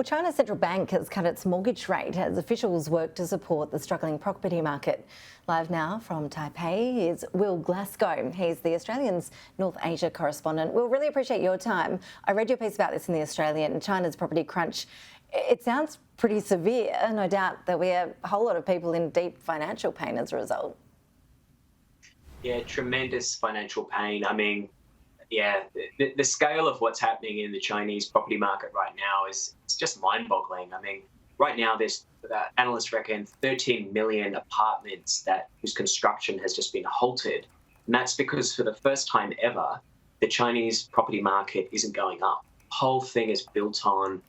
China's central bank has cut its mortgage rate as officials work to support the struggling property market. Live now from Taipei is Will Glasgow. He's the Australian's North Asia correspondent. Will, really appreciate your time. I read your piece about this in The Australian, China's property crunch. It sounds pretty severe. No doubt that we have a whole lot of people in deep financial pain as a result. Yeah, tremendous financial pain. I mean, yeah, the scale of what's happening in the Chinese property market right now is it's just mind-boggling. I mean, right now there's analysts reckon 13 million apartments whose construction has just been halted, and that's because for the first time ever, the Chinese property market isn't going up. The whole thing is built on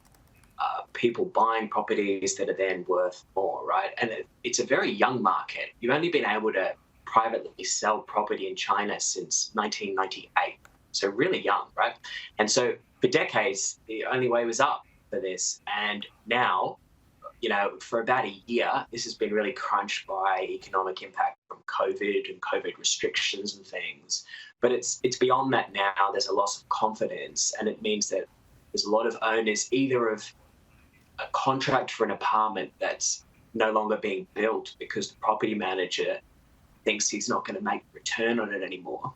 people buying properties that are then worth more, right? And it's a very young market. You've only been able to privately sell property in China since 1998. So really young, right? And so for decades, the only way was up for this. And now, for about a year, this has been really crunched by economic impact from COVID and COVID restrictions and things. But it's beyond that now. There's a loss of confidence, and it means that there's a lot of owners either of a contract for an apartment that's no longer being built because the property manager thinks he's not going to make a return on it anymore,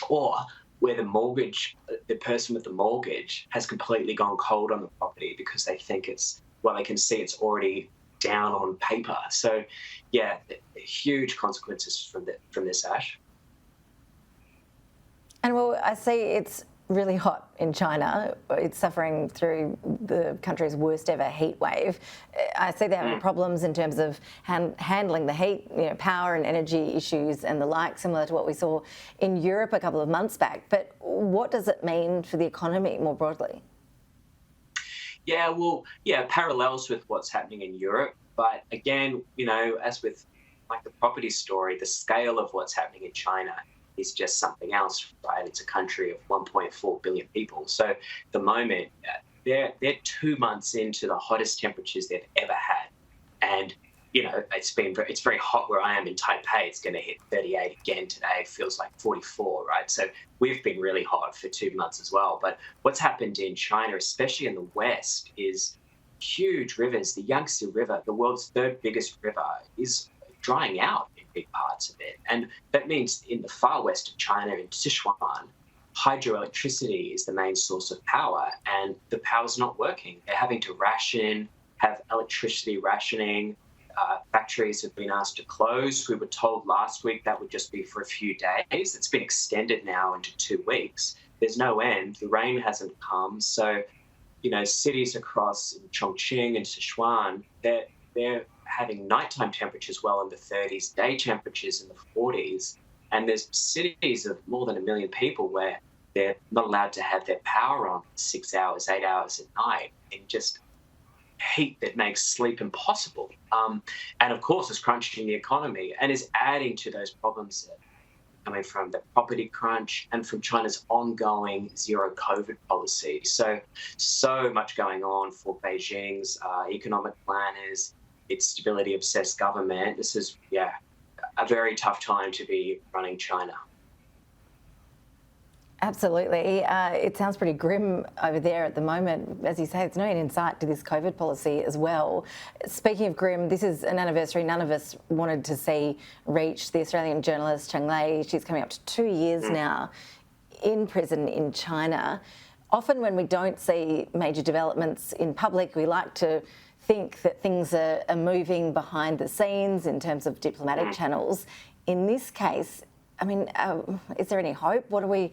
or where the person with the mortgage has completely gone cold on the property because they think they can see it's already down on paper. So, yeah, huge consequences from this, Ash. And well, I see it's really hot in China. It's suffering through the country's worst ever heat wave. I see they're having problems in terms of handling the heat, power and energy issues and the like, similar to what we saw in Europe a couple of months back. But what does it mean for the economy more broadly? Yeah, well, parallels with what's happening in Europe. But again, as with like the property story, the scale of what's happening in China is just something else, right? It's a country of 1.4 billion people. So at the moment, they're 2 months into the hottest temperatures they've ever had. And, it's very hot where I am in Taipei. It's going to hit 38 again today. It feels like 44, right? So we've been really hot for 2 months as well. But what's happened in China, especially in the West, is huge rivers. The Yangtze River, the world's third biggest river, is drying out in big parts of it. And that means in the far west of China, in Sichuan, hydroelectricity is the main source of power, and the power's not working. They're having to have electricity rationing. Factories have been asked to close. We were told last week that would just be for a few days. It's been extended now into 2 weeks. There's no end. The rain hasn't come. So, cities across Chongqing and Sichuan, they're having nighttime temperatures well in the 30s, day temperatures in the 40s, and there's cities of more than 1 million people where they're not allowed to have their power on 6 hours, 8 hours at night, in just heat that makes sleep impossible. And of course, it's crunching the economy and is adding to those problems that are coming from the property crunch and from China's ongoing zero COVID policy. So much going on for Beijing's economic planners, its stability-obsessed government. This is, a very tough time to be running China. Absolutely. It sounds pretty grim over there at the moment. As you say, there's no end in sight to this COVID policy as well. Speaking of grim, this is an anniversary none of us wanted to see reached. The Australian journalist Chien Lai, she's coming up to 2 years now in prison in China. Often when we don't see major developments in public, we like to think that things are moving behind the scenes in terms of diplomatic channels. In this case, I mean, is there any hope? What are we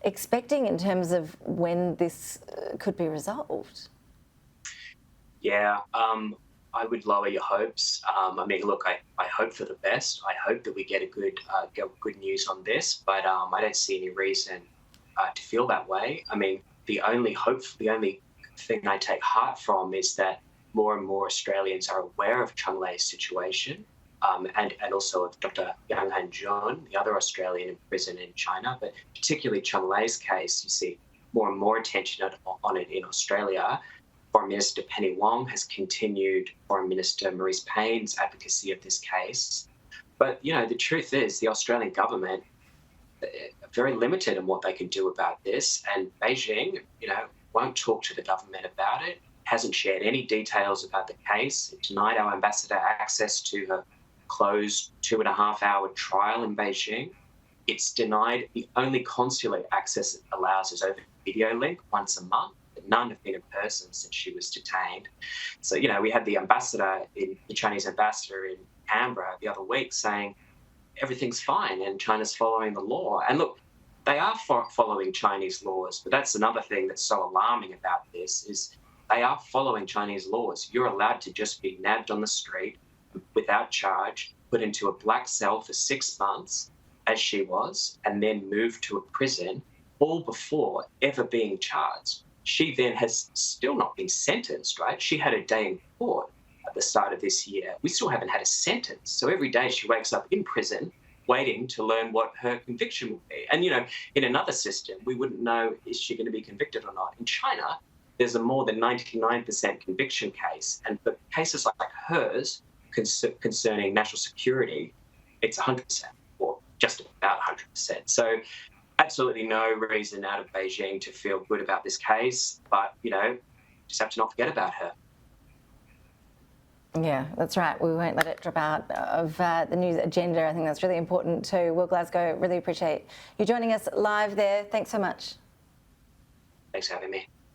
expecting in terms of when this could be resolved? Yeah, I would lower your hopes. I mean, look, I hope for the best. I hope that we get good news on this, but I don't see any reason to feel that way. I mean, the only thing I take heart from is that more and more Australians are aware of Chien Lai's situation, and also of Dr. Yang Hanjun, the other Australian in prison in China. But particularly Chien Lai's case, you see more and more attention on it in Australia. Foreign Minister Penny Wong has continued Foreign Minister Marise Payne's advocacy of this case. But, the truth is the Australian government are very limited in what they can do about this. And Beijing, won't talk to the government about it, hasn't shared any details about the case. It denied our ambassador access to her closed 2.5-hour trial in Beijing. It's denied the only consulate access it allows is over video link once a month. None have been in person since she was detained. So, we had the Chinese ambassador in Canberra the other week saying everything's fine and China's following the law. And look, they are following Chinese laws, but that's another thing that's so alarming about this is they are following Chinese laws. You're allowed to just be nabbed on the street without charge, put into a black cell for 6 months, as she was, and then moved to a prison, all before ever being charged. She then has still not been sentenced, right? She had a day in court at the start of this year. We still haven't had a sentence. So every day she wakes up in prison waiting to learn what her conviction will be. And, in another system, we wouldn't know, is she going to be convicted or not? In China, there's a more than 99% conviction case. And for cases like hers concerning national security, it's 100%, or just about 100%. So absolutely no reason out of Beijing to feel good about this case, but, just have to not forget about her. Yeah, that's right. We won't let it drop out of the news agenda. I think that's really important too. Will Glasgow, really appreciate you joining us live there. Thanks so much. Thanks for having me.